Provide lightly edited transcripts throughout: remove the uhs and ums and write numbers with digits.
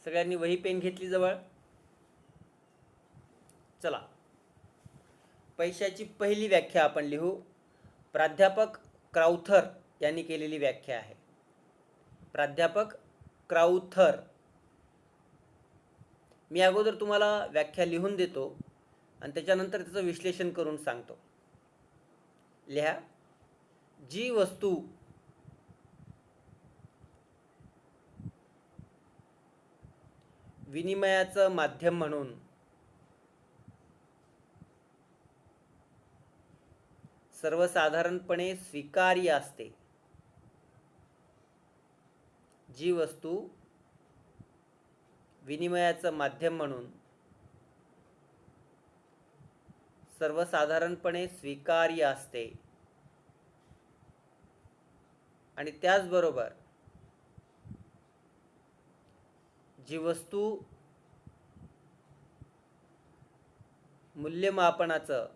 सगळ्यांनी वही पेन घेतली जवळ. चला, पैशाची पहिली व्याख्या आपण लिहू. प्राध्यापक क्राउथर यांनी केलेली व्याख्या आहे. प्राध्यापक क्राउथर. मी अगोदर तुम्हाला व्याख्या लिहून देतो आणि त्याच्यानंतर त्याचं विश्लेषण करून सांगतो. लिहा. जी वस्तू विनिमयाचं माध्यम म्हणून सर्वसाधारणपणे स्वीकार्य असते, जी वस्तू विनिमयाचं माध्यम म्हणून सर्वसाधारणपणे स्वीकार्य असते आणि त्याचबरोबर जी वस्तू मूल्यमापनाचं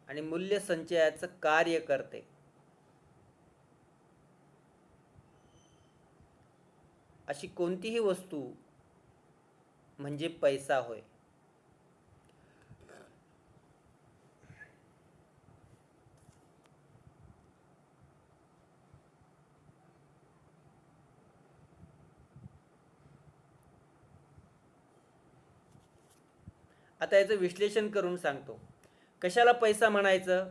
आणि मूल्य संचयाचं कार्य करते, अशी कोणतीही वस्तू म्हणजे पैसा होय. आता याचं विश्लेषण करून सांगतो. कशाला पैसा म्हणायचं?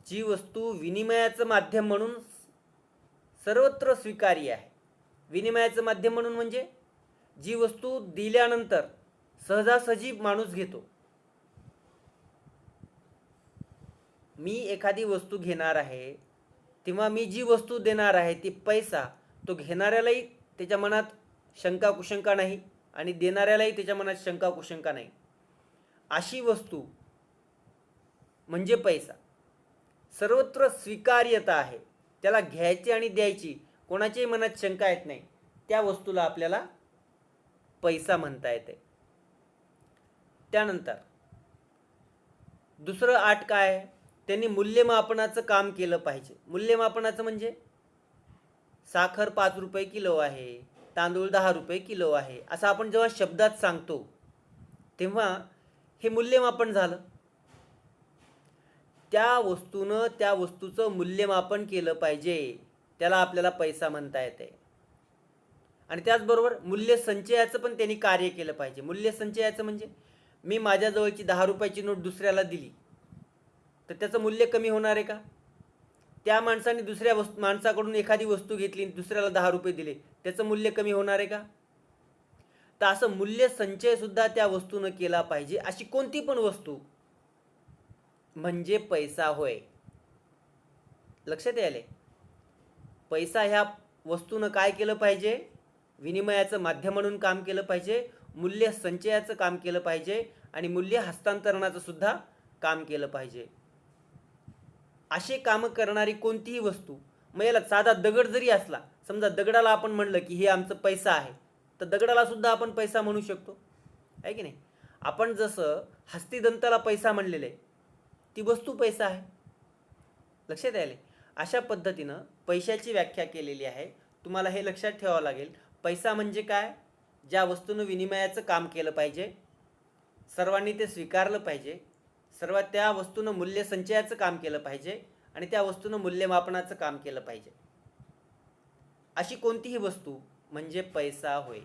जी वस्तू विनिमयाचं माध्यम म्हणून सर्वत्र स्वीकार्य आहे. विनिमयाचं माध्यम म्हणून म्हणजे जी वस्तू दिल्यानंतर सहजासहजी माणूस घेतो. मी एखादी वस्तू घेणार आहे तेव्हा मी जी वस्तू देणार आहे ती पैसा, तो घेणाऱ्यालाही त्याच्या मनात शंका कुशंका नाही आणि देणाऱ्यालाही त्याच्या मनात शंका कुशंका नाही, अशी वस्तू म्हणजे पैसा. सर्वत्र स्वीकार्यता आहे, त्याला घ्यायची आणि द्यायची कोणाच्याही मनात शंका येत नाही, त्या वस्तूला आपल्याला पैसा म्हणता येते. त्यानंतर दुसरं आठ काय? त्यांनी मूल्यमापनाचं काम केलं पाहिजे. मूल्यमापनाचं म्हणजे साखर 5 रुपये किलो आहे, तांदूळ 10 रुपये किलो आहे, असं आपण जेव्हा शब्दात सांगतो तेव्हा हे मूल्यमापन झालं. त्या वस्तूनं त्या वस्तूचं मूल्यमापन केलं पाहिजे, त्याला आपल्याला पैसा म्हणता येते. आणि त्याचबरोबर मूल्य संचयाचं पण त्यांनी कार्य केलं पाहिजे. मूल्य संचयाचं म्हणजे मी माझ्याजवळची 10 रुपयाची नोट दुसऱ्याला दिली तर त्याचं मूल्य कमी होणार आहे का? त्या माणसाने दुसऱ्या माणसाकडून एखादी वस्तू घेतली, दुसऱ्याला 10 रुपये दिले, त्याचं मूल्य कमी होणार आहे का? तर असं मूल्य संचय सुद्धा त्या वस्तूनं केला पाहिजे. अशी कोणती पण वस्तू म्हणजे पैसा होय. लक्षात यायले? पैसा ह्या वस्तूनं काय केलं पाहिजे? विनिमयाचं माध्यम म्हणून काम केलं पाहिजे, मूल्य संचयाचं काम केलं पाहिजे आणि मूल्य हस्तांतरणाचं सुद्धा काम केलं पाहिजे. असे कामं करणारी कोणतीही वस्तू, मग याला साधा दगड जरी असला, समजा दगडाला आपण म्हणलं की हे आमचं पैसा आहे, तर दगडाला सुद्धा आपण पैसा म्हणू शकतो, आहे की नाही? आपण जसं हस्तिदंताला पैसा म्हणलेले, ती वस्तू पैसा आहे. लक्षात यायले? अशा पद्धतीनं पैशाची व्याख्या केलेली आहे. तुम्हाला हे लक्षात ठेवावं लागेल. पैसा म्हणजे काय? ज्या वस्तूनं विनिमयाचं काम केलं पाहिजे, सर्वांनी ते स्वीकारलं पाहिजे, सर्वात त्या वस्तूनं मूल्य संचयाचं काम केलं पाहिजे आणि त्या वस्तूनं मूल्यमापनाचं काम केलं पाहिजे, अशी कोणतीही वस्तू म्हणजे पैसा होय.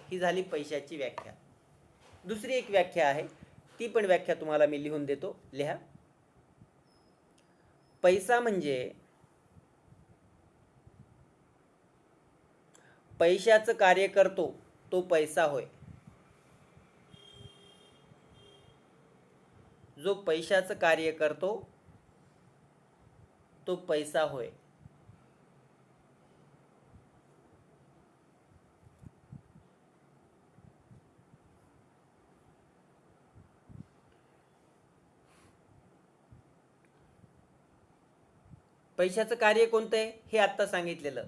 ही झाली पैशाची व्याख्या. दुसरी एक व्याख्या आहे, ती पण व्याख्या तुम्हाला मी लिहून देतो. लिहा. पैसा म्हणजे पैशाचं कार्य करतो तो पैसा होय. जो पैशाचं कार्य करतो तो पैसा होय. पैशाचं कार्य कोणतं आहे हे आत्ता सांगितलेलं.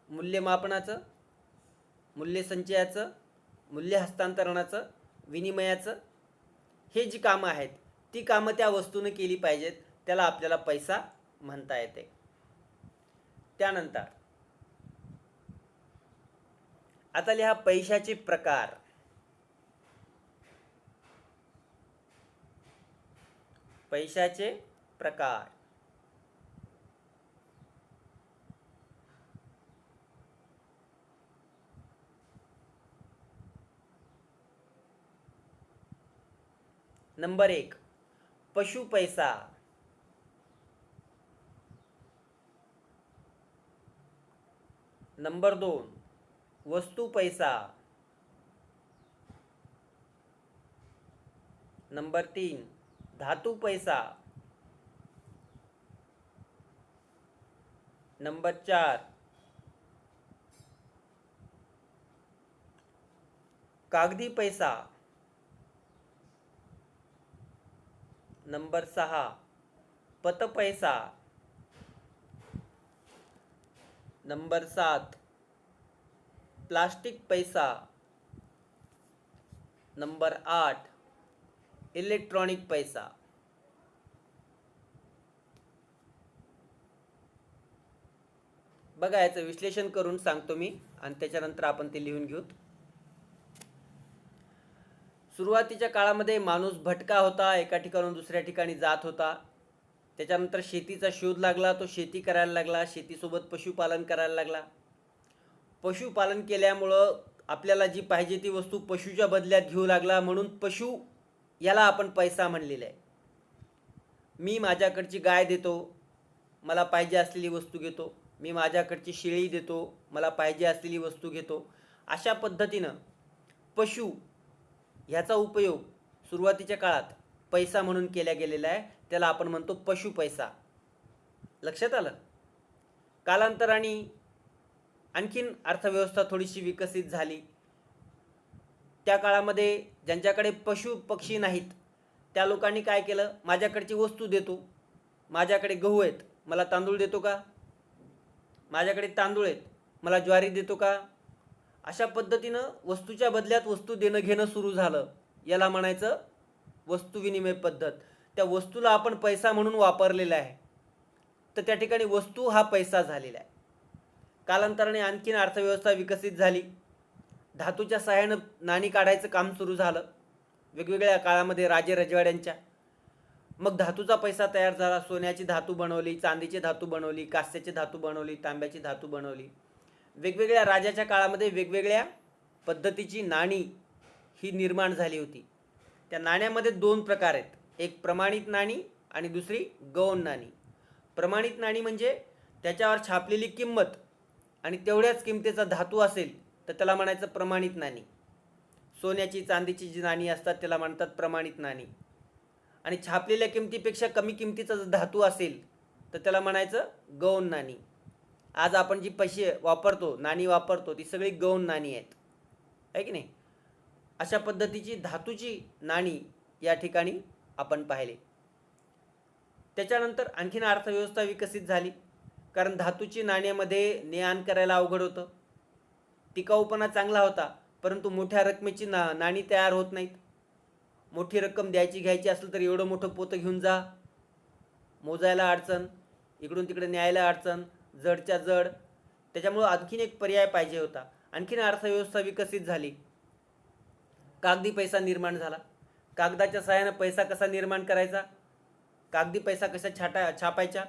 मूल्यमापनाचं, मूल्य संचयाचं, मूल्य हस्तांतरणाचं, विनिमयाचं, हे जी कामं आहेत ती कामं त्या वस्तूने केली पाहिजेत, त्याला आपल्याला पैसा म्हणता येते. त्यानंतर आता लिहा पैशाचे प्रकार. पैशाचे प्रकार. नंबर 1 पशु पैसा. नंबर 2 वस्तू पैसा. नंबर 3 धातू पैसा. नंबर 4 कागदी पैसा. नंबर 6 पत पैसा. नंबर 7 प्लास्टिक पैसा. नंबर 8 इलेक्ट्रॉनिक पैसा. बघा, याचं विश्लेषण करून सांगतो मी आणि त्याच्यानंतर आपण ते लिहून घेऊ. सुरुवातीच्या काळामध्ये माणूस भटका होता, एका ठिकाणून दुसऱ्या ठिकाणी जात होता. त्याच्यानंतर शेतीचा शोध लागला, तो शेती करायला लागला, शेतीसोबत पशुपालन करायला लागला. पशुपालन केल्यामुळं आपल्याला जी पाहिजे ती वस्तू पशुच्या बदल्यात घेऊ लागला, म्हणून पशु याला आपण पैसा म्हणलेला आहे. मी माझ्याकडची गाय देतो, मला पाहिजे असलेली वस्तू घेतो. मी माझ्याकडची शेळी देतो, मला पाहिजे असलेली वस्तू घेतो. अशा पद्धतीनं पशु ह्याचा उपयोग सुरुवातीच्या काळात पैसा म्हणून केला गेलेला आहे. त्याला आपण म्हणतो पशु पैसा. लक्षात आलं? कालांतराने आणखीन अर्थव्यवस्था थोडीशी विकसित झाली. त्या काळामध्ये ज्यांच्याकडे पशु पक्षी नाहीत त्या लोकांनी काय केलं, माझ्याकडची वस्तू देतो. माझ्याकडे गहू आहेत, मला तांदूळ देतो का? माझ्याकडे तांदूळ आहेत, मला ज्वारी देतो का? अशा पद्धतीनं वस्तूच्या बदल्यात वस्तू देणं घेणं सुरू झालं. याला म्हणायचं वस्तू विनिमय पद्धत. त्या वस्तूला आपण पैसा म्हणून वापरलेला आहे, तर त्या ठिकाणी वस्तू हा पैसा झालेला आहे. कालांतराने आणखीन अर्थव्यवस्था विकसित झाली. धातूच्या सहाय्यानं नाणी काढायचं काम सुरू झालं वेगवेगळ्या काळामध्ये राजे रजवाड्यांच्या. मग धातूचा पैसा तयार झाला. सोन्याची धातू बनवली, चांदीची धातू बनवली, कास्याची धातू बनवली, तांब्याची धातू बनवली. वेगवेगळ्या राजाच्या काळामध्ये वेगवेगळ्या पद्धतीची नाणी ही निर्माण झाली होती. त्या नाण्यामध्ये 2 प्रकार आहेत, एक प्रमाणित नाणी आणि दुसरी गौण नाणी. प्रमाणित नाणी म्हणजे त्याच्यावर छापलेली किंमत आणि तेवढ्याच किमतीचा धातू असेल तर त्याला म्हणायचं प्रमाणित नाणी. सोन्याची चांदीची जी नाणी असतात त्याला म्हणतात प्रमाणित नाणी. आणि छापलेल्या किमतीपेक्षा कमी किमतीचा जर धातू असेल तर त्याला म्हणायचं गौण नाणी. आज आपण जी पैसे वापरतो, नाणी वापरतो, ती सगळी गौण नाणी आहेत, आहे की नाही? अशा पद्धतीची धातूची नाणी या ठिकाणी आपण पाहिले. त्याच्यानंतर आणखीन अर्थव्यवस्था विकसित झाली, कारण धातूची नाण्यामध्ये ने-आण करायला अवघड होतं. टिकाऊपणा चांगला होता, परंतु मोठ्या रकमेची नाणी तयार होत नाहीत. मोठी रक्कम द्यायची घ्यायची असेल तर एवढं मोठं पोतं घेऊन जा, मोजायला अडचण, इकडून तिकडे न्यायला अडचण, जडच्या जड. त्याच्यामुळं आणखीन एक पर्याय पाहिजे होता. आणखीन अर्थव्यवस्था विकसित झाली. कागदी पैसा निर्माण झाला. कागदाच्या सहाय्यानं पैसा कसा निर्माण करायचा, कागदी पैसा कसा छापायचा.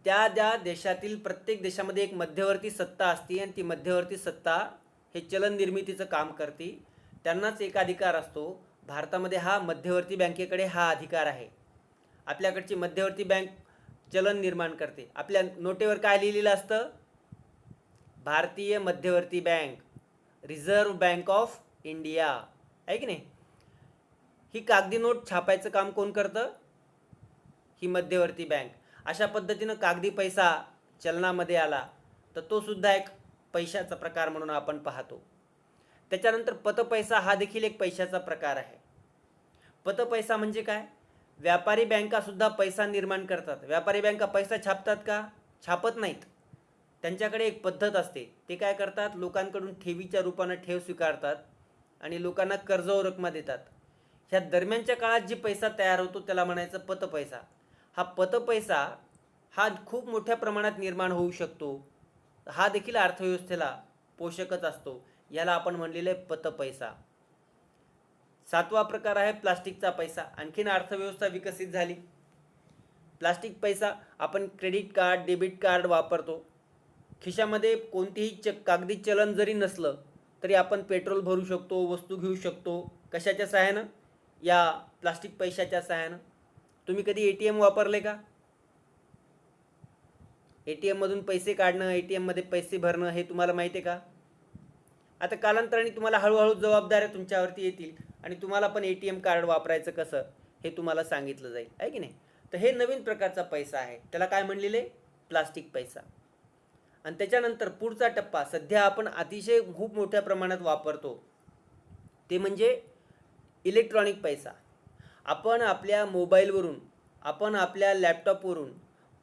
त्या देशातील प्रत्येक देशामध्ये एक मध्यवर्ती सत्ता असते आणि ती मध्यवर्ती सत्ता हे चलन निर्मितीचं काम करते. त्यांनाच एक अधिकार असतो. भारतामध्ये हा मध्यवर्ती बँकेकडे हा अधिकार आहे. आपल्याकडची मध्यवर्ती बँक चलन निर्माण करते. आपल्या नोटेवर काय लिहिलेलं असतं? भारतीय मध्यवर्ती bank, reserve bank of India, आहे की नाही? ही कागदी नोट छापायचं काम कोण करतं? ही मध्यवर्ती बँक. अशा पद्धतीनं कागदी पैसा चलनामध्ये आला तर तो सुद्धा एक पैशाचा प्रकार म्हणून आपण पाहतो. त्याच्यानंतर पतपैसा हा देखील एक पैशाचा प्रकार आहे. पतपैसा म्हणजे काय? व्यापारी बँका सुद्धा पैसा निर्माण करतात. व्यापारी बँका पैसा छापतात का? छापत नाहीत. त्यांच्याकडे एक पद्धत असते. ते काय करतात? लोकांकडून ठेवीच्या रूपानं ठेव स्वीकारतात आणि लोकांना कर्ज व रक्कम देतात. ह्या दरम्यानच्या काळात जी पैसा तयार होतो त्याला म्हणायचं पतपैसा. हा पतपैसा हा खूप मोठ्या प्रमाणात निर्माण होऊ शकतो. हा देखील अर्थव्यवस्थेला पोषकच असतो. याला आपण म्हणलेलं आहे पतपैसा. सातवा प्रकार आहे प्लास्टिकचा पैसा. आणखीन अर्थव्यवस्था विकसित झाली. प्लास्टिक पैसा आपण क्रेडिट कार्ड, डेबिट कार्ड वापरतो. खिशामध्ये कोणतेही कागदी चलन जरी नसलं तरी आपण पेट्रोल भरू शकतो, वस्तू घेऊ शकतो. कशाच्या सहाय्यानं? या प्लास्टिक पैशाच्या सहाय्यानं. तुम्ही कधी ATM वापरले का? ATM मधून पैसे काढणं, ATM मध्ये पैसे भरणं हे तुम्हाला माहिती आहे का? आता कालांतराने तुम्हाला हळूहळू जबाबदाऱ्या तुमच्यावरती येतील आणि तुम्हाला पण ATM कार्ड वापरायचं कसं हे तुम्हाला सांगितलं जाईल, आहे की नाही? तर हे नवीन प्रकारचा पैसा आहे. त्याला काय म्हणलेले? प्लास्टिक पैसा. आणि त्याच्यानंतर पुढचा टप्पा सध्या आपण अतिशय खूप मोठ्या प्रमाणात वापरतो ते म्हणजे इलेक्ट्रॉनिक पैसा. आपण आपल्या मोबाईलवरून, आपण आपल्या लॅपटॉपवरून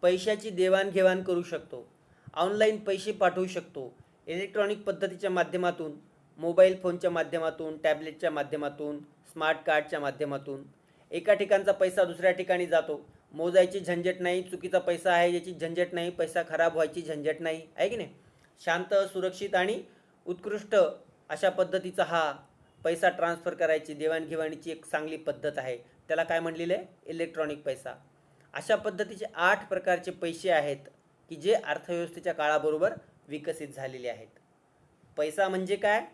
पैशाची देवाणघेवाण करू शकतो. ऑनलाईन पैसे पाठवू शकतो. इलेक्ट्रॉनिक पद्धतीच्या माध्यमातून, मोबाईल फोनच्या माध्यमातून, टॅबलेटच्या माध्यमातून, स्मार्ट कार्डच्या माध्यमातून. एका ठिकाणचा पैसा दुसऱ्या ठिकाणी जातो. मोजायची झंझट नाही, चुकीचा पैसा आहे याची झंझट नाही, पैसा खराब व्हायची झंझट नाही, आहे की नाही? शांत, सुरक्षित आणि उत्कृष्ट अशा पद्धतीचा हा पैसा ट्रान्सफर करायची, देवाणघेवाणीची एक चांगली पद्धत आहे. त्याला काय म्हणलेलं आहे? इलेक्ट्रॉनिक पैसा. अशा पद्धतीचे 8 प्रकारचे पैसे आहेत की जे अर्थव्यवस्थेच्या काळाबरोबर विकसित झालेले आहेत. पैसा म्हणजे काय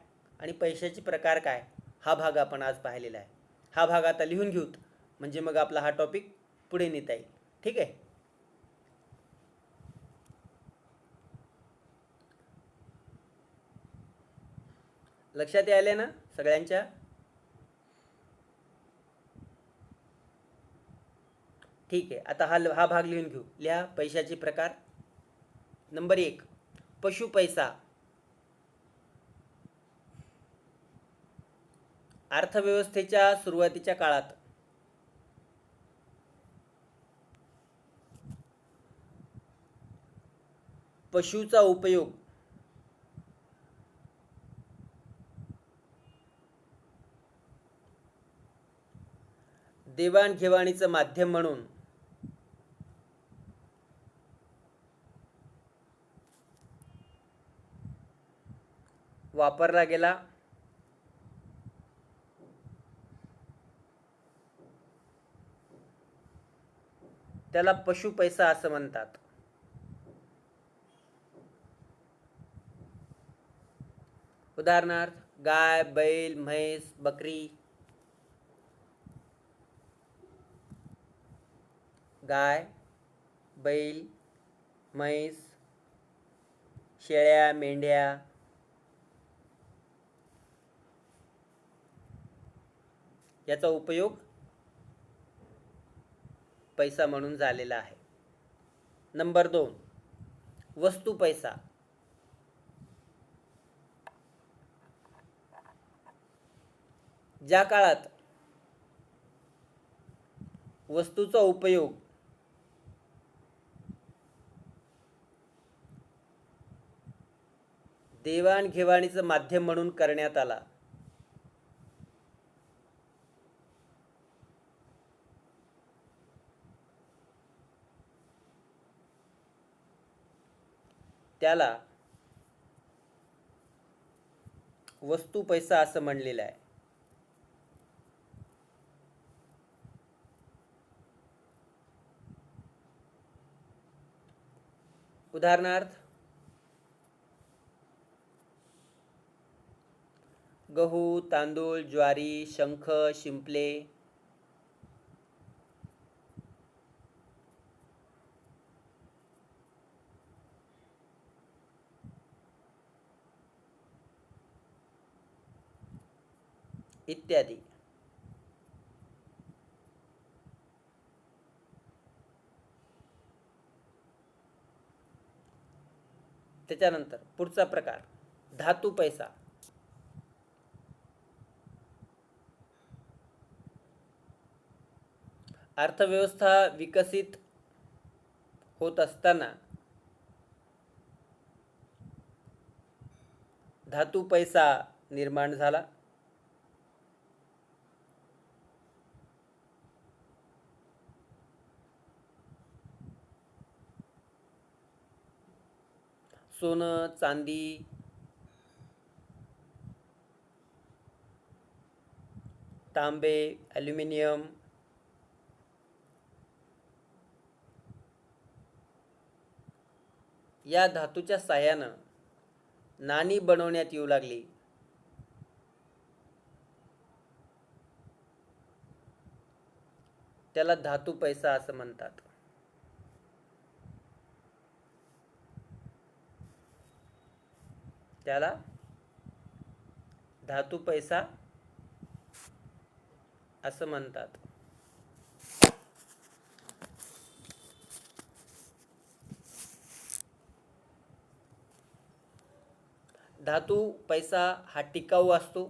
आणि पैशाचे प्रकार काय हा भाग आपण आज पाहिलेला आहे. हा भाग आता लिहून घेऊत म्हणजे मग आपला हा टॉपिक पुढे नेता येईल. ठीक आहे. लक्षात यायले ना सगळ्यांच्या? ठीक आहे. आता हा भाग लिहून घेऊ. लिहा पैशाचे प्रकार. नंबर 1 पशु पैसा. अर्थव्यवस्थेच्या सुरुवातीच्या काळात पशुचा उपयोग देवाणघेवाणीचं माध्यम म्हणून वापरला गेला. त्याला पशु पैसा असं म्हणतात. उदाहरणार्थ गाय, बैल, म्हैस, बकरी. गाय, बैल, म्हैस, शेळ्या, मेंढ्या. याचा उपयोग पैसा म्हणून झालेला आहे. नंबर 2 वस्तू पैसा. ज्या काळात वस्तूचा उपयोग देवाणघेवाणीचं माध्यम म्हणून करण्यात आला त्याला वस्तू पैसा असं म्हणलेलं आहे. उदाहरणार्थ गहू, तांदूळ, ज्वारी, शंख, शिंपले. इत्यादी. त्याच्यानंतर पुढचा प्रकार धातू पैसा. अर्थव्यवस्था विकसित होत असताना धातू पैसा निर्माण झाला. सोनं, चांदी, तांबे, ॲल्युमिनियम, या धातूच्या साह्यानं नाणी बनवण्यात येऊ लागली. त्याला धातू पैसा असं म्हणतात. त्याला धातू पैसा असं म्हणतात. धातू पैसा हा टिकाऊ असतो.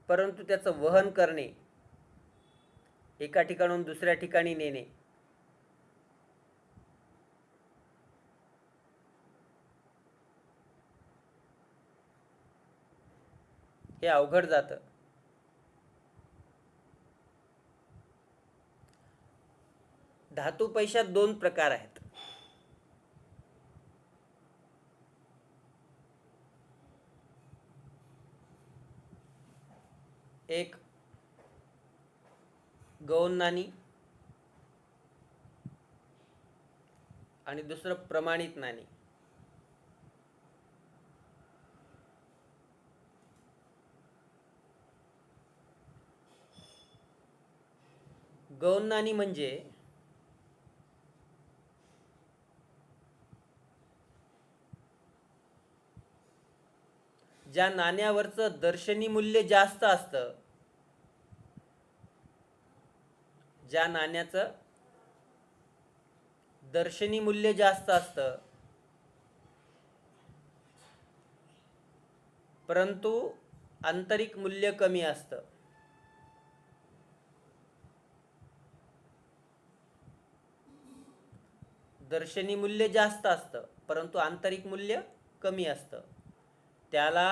परंतु त्याचं वहन करणे, एका ठिकाणाहून दुसऱ्या ठिकाणी नेणे, हे अवघड जातं. धातू पैशात दोन प्रकार आहेत. एक गौण नाणी आणि दुसरं प्रमाणित नाणी. गौण नाणी म्हणजे ज्या नाण्यावरचं दर्शनी मूल्य जास्त असतं, ज्या नाण्याचं दर्शनी मूल्य जास्त असतं परंतु आंतरिक मूल्य कमी असतं. दर्शनी मूल्य जास्त असतं परंतु आंतरिक मूल्य कमी असतं, त्याला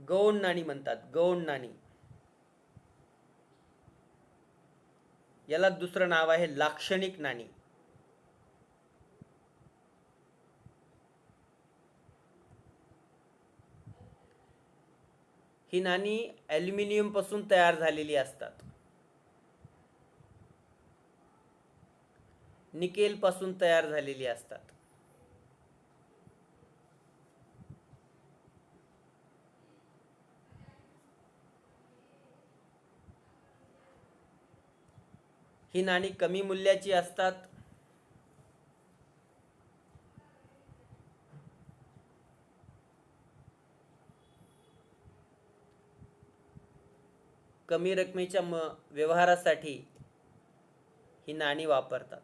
गौण नाणी म्हणतात. गौण नाणी. याला दुसरं नाव आहे लाक्षणिक नाणी. ही नाणी ॲल्युमिनियम पासून तयार झालेली असतात. निकेल पासून तयार झालेली असतात. ही नाणी कमी मूल्याची असतात. कमी रकमेच्या व्यवहारासाठी ही नाणी वापरतात.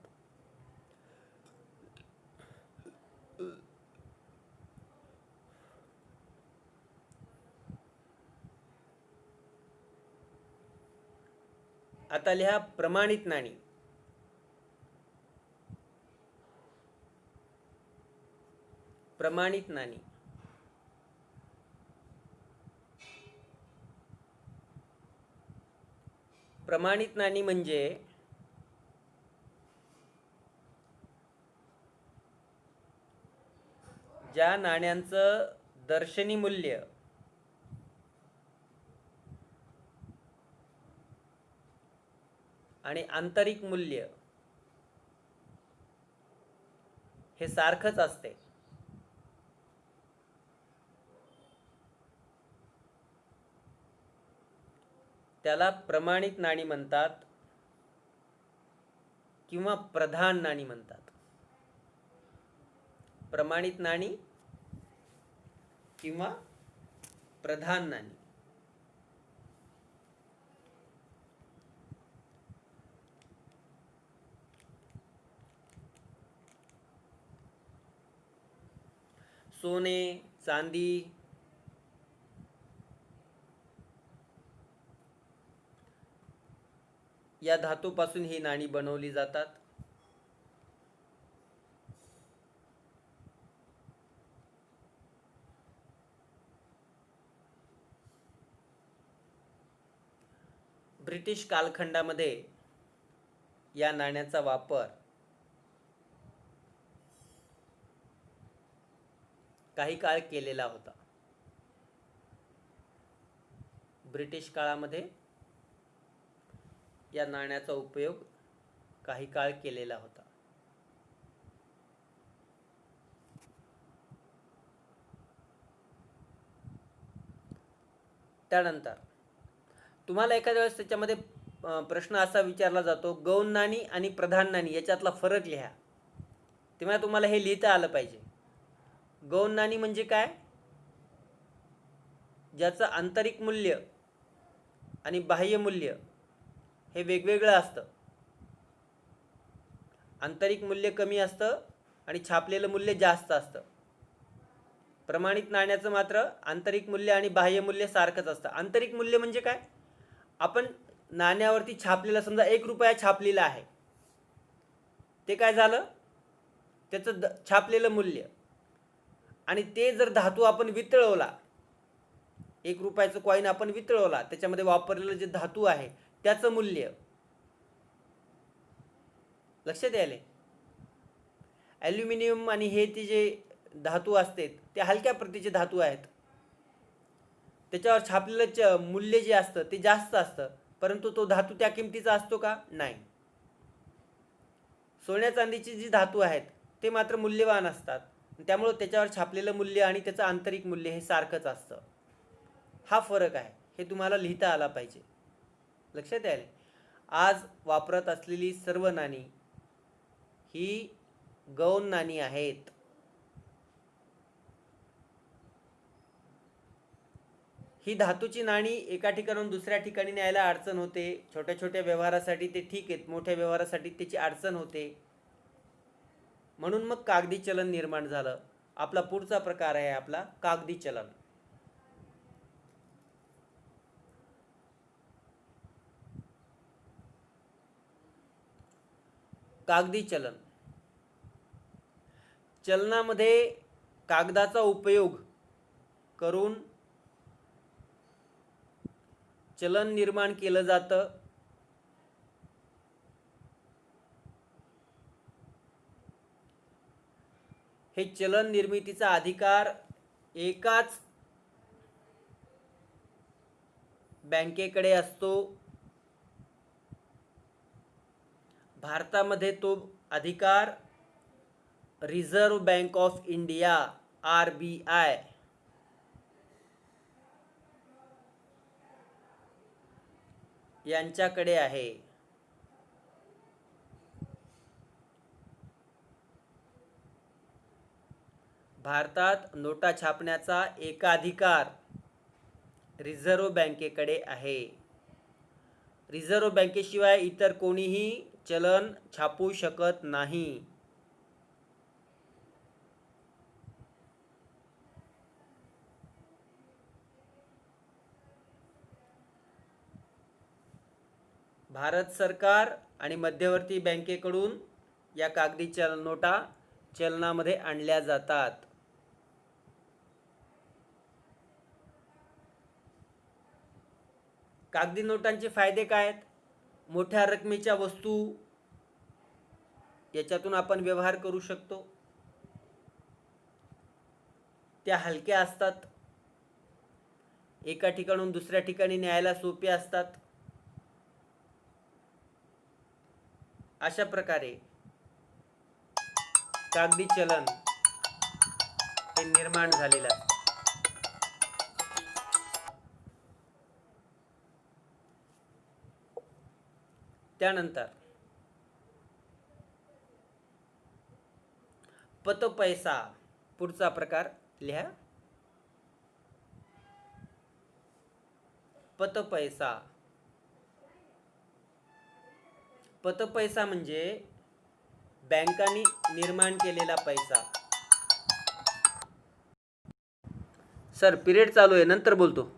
आता लिहा प्रमाणित नाणी. प्रमाणित नाणी प्रमाणित नाणी म्हणजे ज्या नाण्यांचं दर्शनी मूल्य आणि आंतरिक मूल्य हे सारखंच असते. त्याला प्रमाणित नाणी म्हणतात किंवा प्रधान नाणी म्हणतात. प्रमाणित नाणी किंवा प्रधान नाणी. सोने, चांदी, या धातूपासून ही नाणी बनवली जातात. ब्रिटिश कालखंडामध्ये या नाण्याचा वापर काही काळ केलेला होता. ब्रिटिश काळामध्ये या नाण्याचा उपयोग काही काळ केलेला होता. त्यानंतर तुम्हाला एखाद्या वेळेस त्याच्यामध्ये प्रश्न असा विचारला जातो, गौण नाणी आणि प्रधान नाणी याच्यातला फरक लिहा. तेव्हा तुम्हाला हे लिहिता आलं पाहिजे. गौण नाणी म्हणजे काय? ज्याचं आंतरिक मूल्य आणि बाह्य मूल्य हे वेगवेगळं असतं. आंतरिक मूल्य कमी असतं आणि छापलेलं मूल्य जास्त असतं. प्रमाणित नाण्याचं मात्र आंतरिक मूल्य आणि बाह्य मूल्य सारखंच असतं. आंतरिक मूल्य म्हणजे काय? आपण नाण्यावरती छापलेलं, समजा 1 रुपया छापलेला आहे, ते काय झालं? त्याचं छापलेलं मूल्य. आणि ते जर धातू आपण वितळवला, 1 रुपयाचं कॉईन आपण वितळवला, त्याच्यामध्ये वापरलेलं जे धातू आहे त्याचं मूल्य. लक्षात यायले? ॲल्युमिनियम आणि हे ते जे धातू असते ते हलक्या प्रतीचे धातू आहेत. त्याच्यावर छापलेलं मूल्य जे असतं ते जास्त असतं, परंतु तो धातू त्या किमतीचा असतो का? नाही. सोन्या चांदीची जी धातू आहेत ते मात्र मूल्यवान असतात, त्यामुळे त्याच्यावर छापलेलं मूल्य आणि त्याचं आंतरिक मूल्य हे सारखंच असतं. हा फरक आहे, हे तुम्हाला लिहिता आला पाहिजे. लक्षात यायले? आज वापरत असलेली सर्व नाणी ही गौण नाणी आहेत. ही धातूची नाणी एका ठिकाणाहून दुसऱ्या ठिकाणी न्यायला अडचण होते. छोट्या छोट्या व्यवहारासाठी ते ठीक आहेत, मोठ्या व्यवहारासाठी त्याची अडचण होते. म्हणून मग कागदी चलन निर्माण झालं. आपला पुढचा प्रकार आहे आपला कागदी चलन. कागदी चलन. चलनामध्ये कागदाचा उपयोग करून चलन निर्माण केलं जातं. हे चलन निर्मितीचा अधिकार एकाच बँकेकडे असतो. भारतामध्ये तो अधिकार reserve bank of India RBI यांच्याकडे आहे. भारतात नोटा छापण्याचा एकाधिकार रिझर्व्ह बँकेकडे आहे. रिझर्व्ह बँकेशिवाय इतर कोणीही चलन छापू शकत नाही. भारत सरकार आणि मध्यवर्ती बँकेकडून या कागदी नोटा चलनामध्ये आणल्या जातात. कागदी नोटांचे फायदे काय आहेत? मोठ्या रकमेच्या वस्तू याच्यातून आपण व्यवहार करू शकतो. त्या हलक्या असतात, एका ठिकाणून दुसऱ्या ठिकाणी न्यायला सोपे असतात. अशा प्रकारे कागदी चलन हे निर्माण झालेलं आहे. त्यानंतर पतपैसा, पुढचा प्रकार लिहा. पतपैसा. पतपैसा म्हणजे बँकांनी निर्माण केलेला पैसा. सर पिरियड चालू आहे, नंतर बोलतो.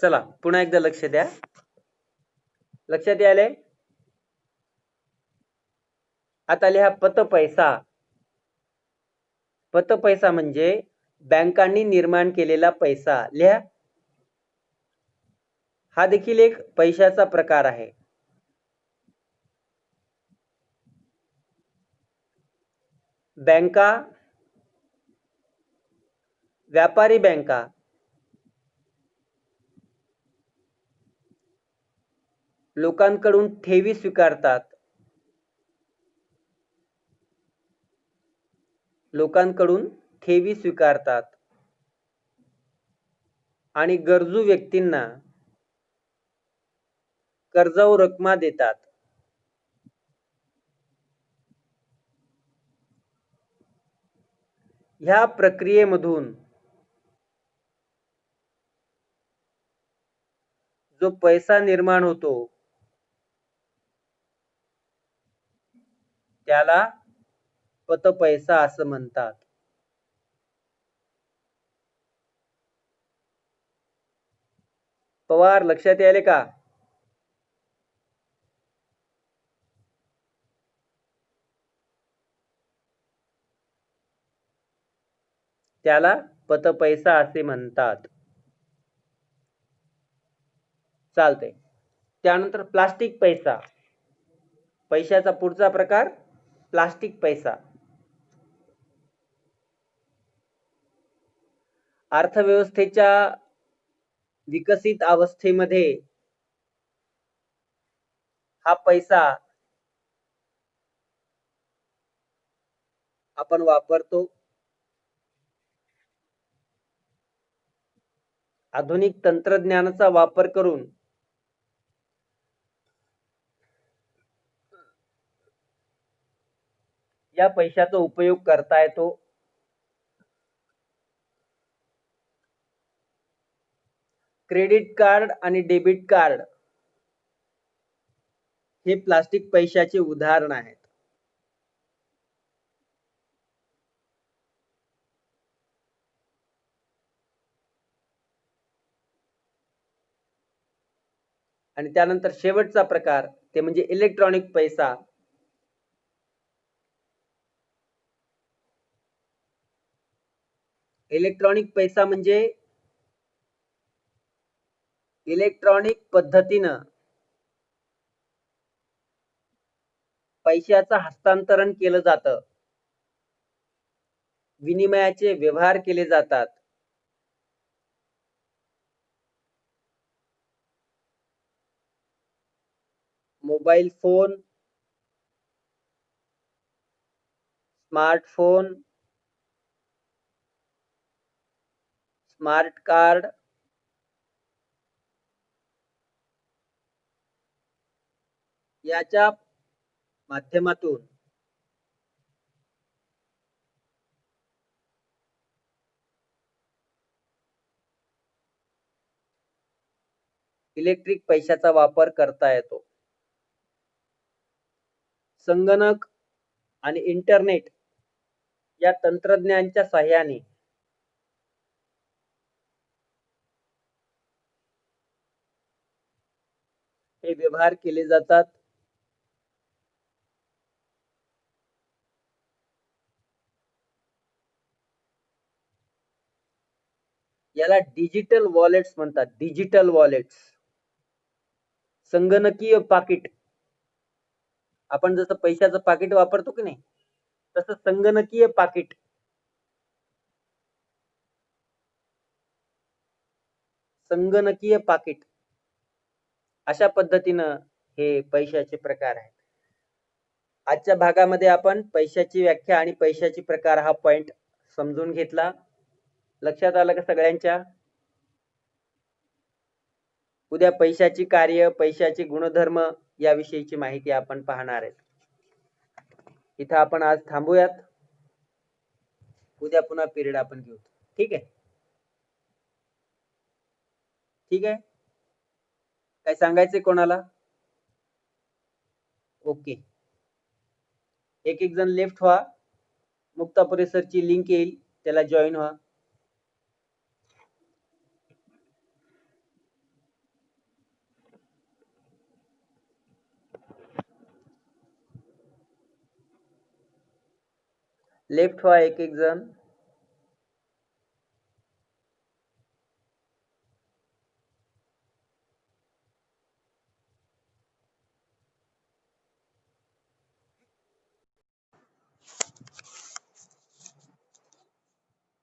चला पुन्हा एकदा लक्ष द्या. लक्षात यायले? आता लिहा पत पैसा. पत पैसा म्हणजे बँकांनी निर्माण केलेला पैसा. लिहा. हा देखील एक पैशाचा प्रकार आहे. बँका, व्यापारी बँका लोकांकडून ठेवी स्वीकारतात. लोकांकडून ठेवी स्वीकारतात आणि गरजू व्यक्तींना कर्जाऊ रकमा देतात. ह्या प्रक्रियेमधून जो पैसा निर्माण होतो त्याला पतपैसा असं म्हणतात. पवार लक्षात यायले का? त्याला पतपैसा असे म्हणतात. चालते. त्यानंतर प्लास्टिक पैसा. पैशाचा पुढचा प्रकार प्लास्टिक पैसा. अर्थव्यवस्थेच्या विकसित अवस्थेमध्ये हा पैसा आपण वापरतो. आधुनिक तंत्रज्ञानाचा वापर करून या पैशाचा उपयोग करता येतो. क्रेडिट कार्ड आणि डेबिट कार्ड हे प्लास्टिक पैशाचे उदाहरण आहेत. आणि त्यानंतर शेवटचा प्रकार ते म्हणजे इलेक्ट्रॉनिक पैसा. इलेक्ट्रॉनिक पैसा म्हणजे इलेक्ट्रॉनिक पद्धतीनं पैशाचं हस्तांतरण केलं जातं. विनिमयाचे व्यवहार केले जातात. Mobile phone, smartphone, smart card याच्या माध्यमातून इलेक्ट्रिक पैशाचा वापर करता येतो. संगणक आणि इंटरनेट या तंत्रज्ञानाच्या सहाय्याने हे व्यवहार केले जातात. याला डिजिटल वॉलेट्स म्हणतात. Digital wallets. संगणकीय पाकिट. आपण जसं पैशाचं पाकिट वापरतो की नाही तसं संगणकीय पाकिट. संगणकीय पाकिट अशा पद्धतीनं हे पैशाचे प्रकार आहेत. आजच्या भागामध्ये आपण पैशाची व्याख्या आणि पैशाची प्रकार हा पॉइंट समजून घेतला. लक्षात आलं का सगळ्यांच्या? उद्या पैशाची कार्य, पैशाचे गुणधर्म याविषयीची माहिती आपण पाहणार आहेत. इथं आपण आज थांबूयात. उद्या पुन्हा पिरियड आपण घेऊ. ठीक आहे? ठीक आहे. काय सांगायचंय कोणाला? ओके. एक एक जण लेफ्ट व्हा. मुक्तापुरे सरची लिंक येईल त्याला जॉईन व्हा. लेफ्ट व्हा एक एक जण.